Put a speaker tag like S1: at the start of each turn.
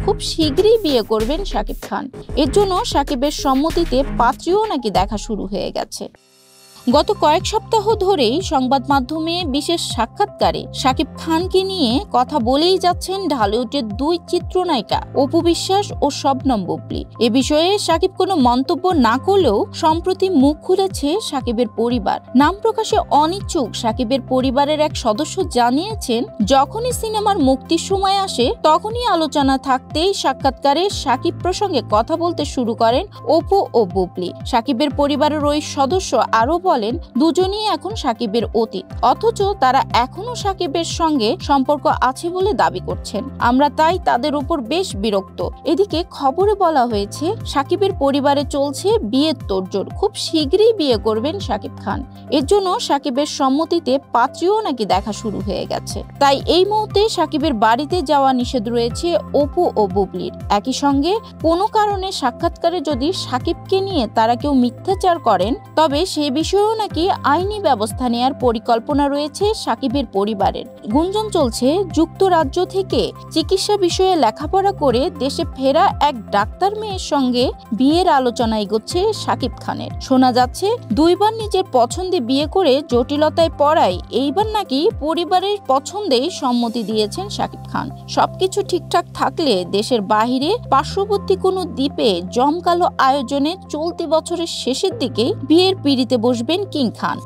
S1: খুব শীঘ্রই বিয়ে করবেন শাকিব খান। এর জন্য শাকিবের সম্মতিতে পাত্রীও নাকি দেখা শুরু হয়ে গেছে। গত কয়েক সপ্তাহ ধরেই সংবাদ মাধ্যমে বিশেষ সাক্ষাৎকারে শাকিব খানকে নিয়ে কথা বলেই যাচ্ছেন ঢালিউডের দুই চিত্রনায়িকা অপু বিশ্বাস ও শবনম বুবলী। এ বিষয়ে শাকিব কোনো মন্তব্য না করলেও সম্প্রতি মুখ খুলেছে শাকিবের পরিবার। নাম প্রকাশে অনিচ্ছুক শাকিবের পরিবারের এক সদস্য জানিয়েছেন, যখনই সিনেমার মুক্তির সময় আসে তখনই আলোচনা থাকতেই সাক্ষাৎকারে শাকিব প্রসঙ্গে কথা বলতে শুরু করেন অপু ও বুবলী। শাকিবের পরিবারের ওই সদস্য আরো বলেন, দুজনই এখন শাকিবের অতীত, অথচ তারা এখনো শাকিবের সঙ্গে সম্পর্ক আছে বলে দাবি করছেন। আমরা তাই তাদের উপর বেশ বিরক্ত। এদিকে খবরে বলা হয়েছে শাকিবের পরিবারে চলছে বিয়ের তোড়জোড়, খুব শীঘ্রই বিয়ে করবেন শাকিব খান। এর জন্য শাকিবের সম্মতিতে পাত্রীও নাকি দেখা শুরু হয়ে গেছে। তাই এই মুহূর্তে শাকিবের বাড়িতে যাওয়া নিষেধ রয়েছে অপু ও বুবলীর। একই সঙ্গে কোনো কারণে সাক্ষাৎকারে যদি শাকিবকে নিয়ে তারা কেউ মিথ্যাচার করেন তবে সে বিষয়ে নাকি আইনি ব্যবস্থা নেয়ার পরিকল্পনা রয়েছে শাকিবের পরিবারের। গুঞ্জন চলছে যুক্তরাজ্য থেকে চিকিৎসা বিষয়ে লেখাপড়া করে দেশে ফেরা এক ডাক্তার মেয়ের সঙ্গে বিয়ের আলোচনা এগোচ্ছে শাকিব খানের। শোনা যাচ্ছে দুইবার নিজের পছন্দে বিয়ে করে জটিলতায় পড়ায় এইবার নাকি পরিবারের পছন্দেই সম্মতি দিয়েছেন শাকিব খান। সবকিছু ঠিকঠাক থাকলে দেশের বাহিরে পার্শ্ববর্তী কোনো দ্বীপে জমকালো আয়োজনে চলতি বছরের শেষের দিকে বিয়ের পিঁড়িতে বসবেন কিং খান।